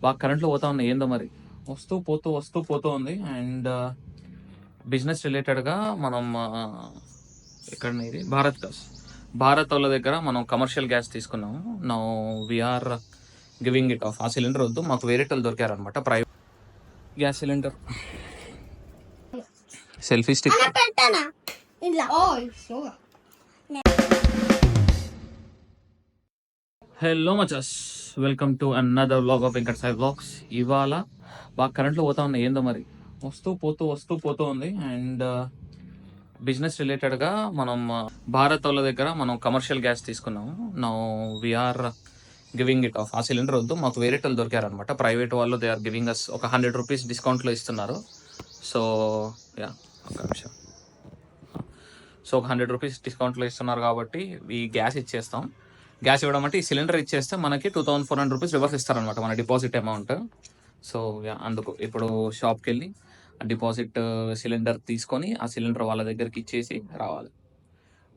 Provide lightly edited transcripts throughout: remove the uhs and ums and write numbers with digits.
బాగా కరెంట్లో పోతా ఉన్నాయి. ఏందో మరి వస్తూ పోతూ ఉంది. అండ్ బిజినెస్ రిలేటెడ్గా మనం ఇక్కడ ఇది భారత్ వాళ్ళ దగ్గర మనం కమర్షియల్ గ్యాస్ తీసుకున్నాము. Now we are giving it off. ఆ సిలిండర్ వద్దు, మాకు వేరే వాళ్ళు దొరికారనమాట. Private gas cylinder, selfie stick. Hello మచాస్, welcome to another vlog of Venkat Sai vlogs. ఇవాళ బాగా కరెంట్లో పోతా ఉన్నాయి. ఏందో మరి వస్తూ పోతూ ఉంది. అండ్ బిజినెస్ రిలేటెడ్గా మనం భారత్ వాళ్ళ దగ్గర మనం కమర్షియల్ గ్యాస్ తీసుకున్నాము. Now we are giving it off. ఆ సిలిండర్ వద్దు, మాకు వేరే వాళ్ళు దొరికారనమాట. ప్రైవేట్ వాళ్ళు దే ఆర్ గివింగ్ అస్ ఒక 100 రూపీస్ డిస్కౌంట్లో ఇస్తున్నారు. సో యా, ఒక నిమిషం. సో ఒక 100 రూపీస్ డిస్కౌంట్లో ఇస్తున్నారు కాబట్టి ఈ గ్యాస్ ఇచ్చేస్తాం. గ్యాస్ ఇవ్వడం అంటే ఈ సిలిండర్ ఇచ్చేస్తే మనకి 2400 రూపీస్ రివర్స్ ఇస్తారనమాట మన డిపాజిట్ అమౌంట్. సో అందుకు ఇప్పుడు షాప్కి వెళ్ళి డిపాజిట్ సిలిండర్ తీసుకొని ఆ సిలిండర్ వాళ్ళ దగ్గరికి ఇచ్చేసి రావాలి.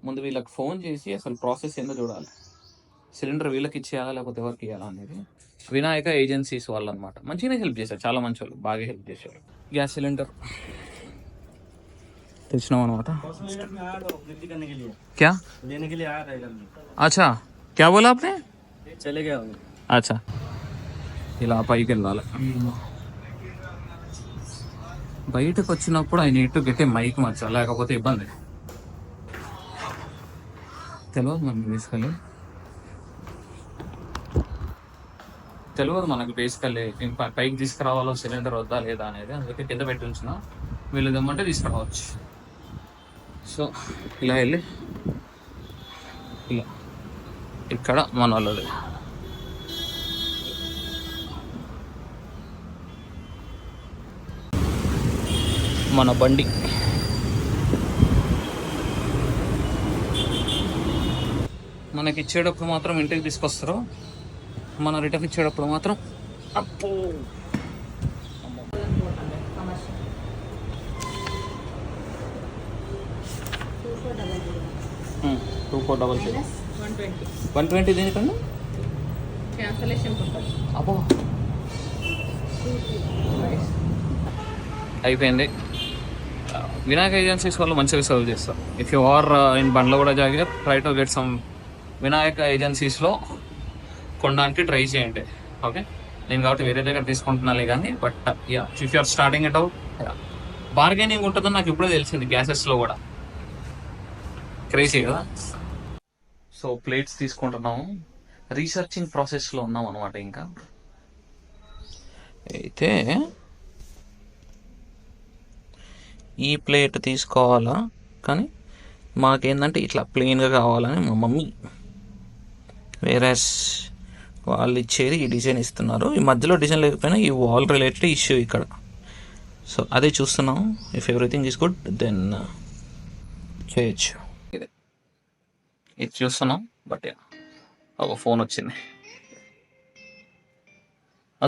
ముందు వీళ్ళకి ఫోన్ చేసి అసలు ప్రాసెస్ ఏందో చూడాలి. సిలిండర్ వీళ్ళకి ఇచ్చేయాలా లేకపోతే ఎవరికి ఇవ్వాలా అనేది. వినాయక ఏజెన్సీస్ వాళ్ళు అనమాట. మంచిగానే హెల్ప్ చేశారు, చాలా మంచి వాళ్ళు, బాగా హెల్ప్ చేశారు. గ్యాస్ సిలిండర్ తెచ్చినాం అనమాట. క్యా అచ్చా, क्या बोला आपने? चले गया हूँ. अच्छा, ఇలా పైకి వెళ్ళాలి. బయటకు వచ్చినప్పుడు I need to get a mic మచ్చా, లేకపోతే ఇబ్బంది. తెలియదు మనకి బేసికల్లీ, మనకు బేసికల్లీ పైకి తీసుకురావాలో సిలిండర్ వద్దా లేదా అనేది. అందుకే కింద పెట్టి ఉంచిన, వీళ్ళు దమ్మంటే తీసుకురావచ్చు. సో ఇలా వెళ్ళి ఇలా ఇక్కడ మన వాళ్ళది మన బండి. మనకి ఇచ్చేటప్పుడు మాత్రం ఇంటికి తీసుకొస్తారు, మన రిటర్న్ ఇచ్చేటప్పుడు మాత్రం అప్పు. 2400 120 దేనికండి? అబ్బో అయిపోయింది. వినాయక ఏజెన్సీస్ వాళ్ళు మంచిగా సర్వ్ చేస్తారు. ఇఫ్ యు ఆర్ ఇన్ బండ్లో కూడా జాగ్రత్త, try to get some Vinayaka ఏజెన్సీస్లో కొనడానికి ట్రై చేయండి. ఓకే, నేను కాబట్టి వేరే దగ్గర తీసుకుంటున్నాలే కానీ, but yeah if you are starting it out, bargaining ఉంటుందని నాకు ఇప్పుడే తెలిసింది. గ్యాసెస్లో కూడా క్రేజీ కదా. సో ప్లేట్స్ తీసుకుంటున్నాము, రీసెర్చింగ్ ప్రాసెస్లో ఉన్నాం అనమాట. ఇంకా అయితే ఈ ప్లేట్ తీసుకోవాలా, కానీ మాకేందంటే ఇట్లా ప్లెయిన్గా కావాలని మా మమ్మీ, వేరే వాళ్ళు ఇచ్చేది ఈ డిజైన్ ఇస్తున్నారు. ఈ మధ్యలో డిజైన్ లేకపోయినా ఈ వాల్ రిలేటెడ్ ఇష్యూ ఇక్కడ. సో అదే చూస్తున్నాం. If everything is good then చేయొచ్చు. ఇది చూస్తున్నాం. బట్ ఒక ఫోన్ వచ్చింది.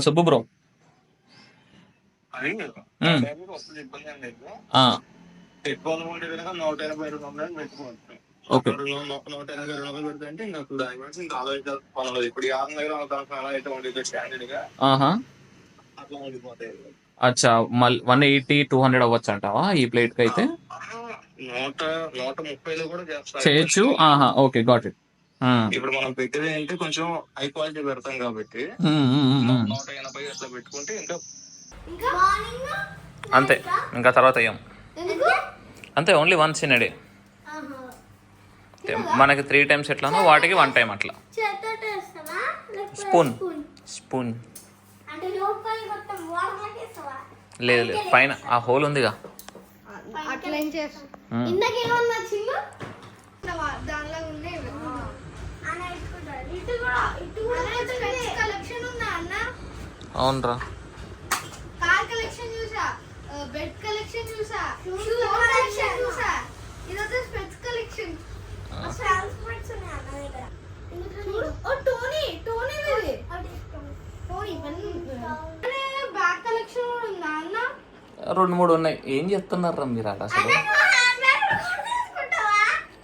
సుబ్బు బ్రో, ఓకే అచ్చా, 180-200 అవ్వచ్చు అంటావా ఈ ప్లేట్ కి? అయితే 130 కూడా చేయొచ్చు. Okay, got it. ఇప్పుడు మనం పెట్టేది ఏంటి, కొంచెం హై క్వాలిటీ పెడతాం కాబట్టి 180 అట్లా పెట్టుకుంటే ఇంకా అంతే. ఇంకా తర్వాత అయ్యాం అంతే. Only once in a day. మనకి 3 times ఎట్లానో వాటికి 1 time అట్లా. స్పూన్ లేదు, పైన ఆ హోల్ ఉందిగా. అవునరా, బెడ్ కలెక్షన్ చూసా, ఇదొక స్పెట్స్ కలెక్షన్. బ్యాగ్ కలెక్షన్ కూడా ఉందా అన్న? 2-3 ఉన్నాయి. ఏం చెప్తున్నారా మీరు అలా? అసలు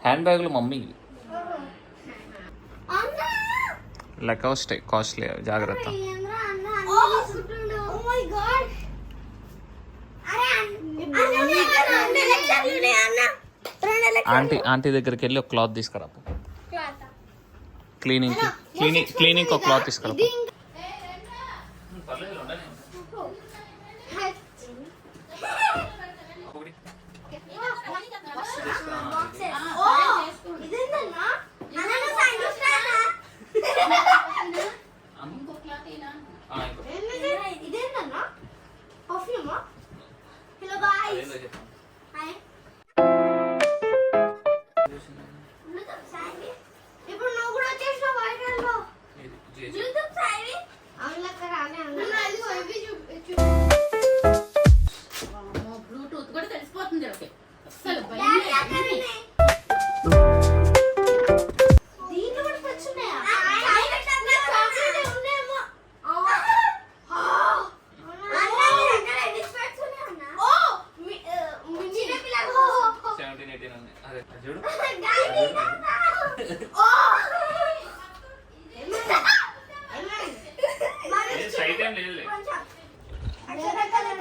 హ్యాండ్ బ్యాగులు మమ్మీ లెక్క వస్తాయి, కాస్ట్లీ, జాగ్రత్త. ఆంటీ దగ్గరికి వెళ్ళి ఒక క్లాత్ తీసుకురా. క్లాత్ క్లీనింగ్ ఒక క్లాత్ తీసుకురా. ఇది ఇంకా- ఓ, ఇదేంటన్నా? అన్నను sign చేసినానా? ఇదేంటన్నా? Perfume ఆ? Hello guys. Hi. ఇప్పుడు నువ్వు కూడా వచ్చేసినావు వైరల్లో. యూట్యూబ్ సాయి అవునక్క రానే అన్న అది వైవి బ్లూటూత్ కూడా తెలిసిపోతుంది ఓకే అసలు డాడీ అక్కడనే దీంట్లో కూడా వచ్చున్నాయా చాక్లెట్ ఉన్నాయేమో చిన్న పిల్లలు 17, 18 ఉంది. అదే చూడు. సైట్ ఏం లేదులే.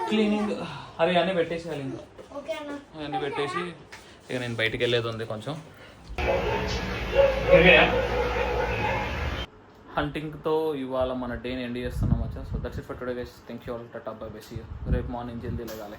క్లీనింగ్ అరే అన్నీ పెట్టేసేయాలి ఇంకా. అన్నీ పెట్టేసి ఇక నేను బయటికి వెళ్ళేది ఉంది కొంచెం. హంటింగ్తో ఇవాళ మన డేని ఎండ్ చేస్తున్నాం వచ్చా. So that's it for today guys. Thank you all. Tata bye bye. See you. రేపు మార్నింగ్ జల్దీ లేగాలి.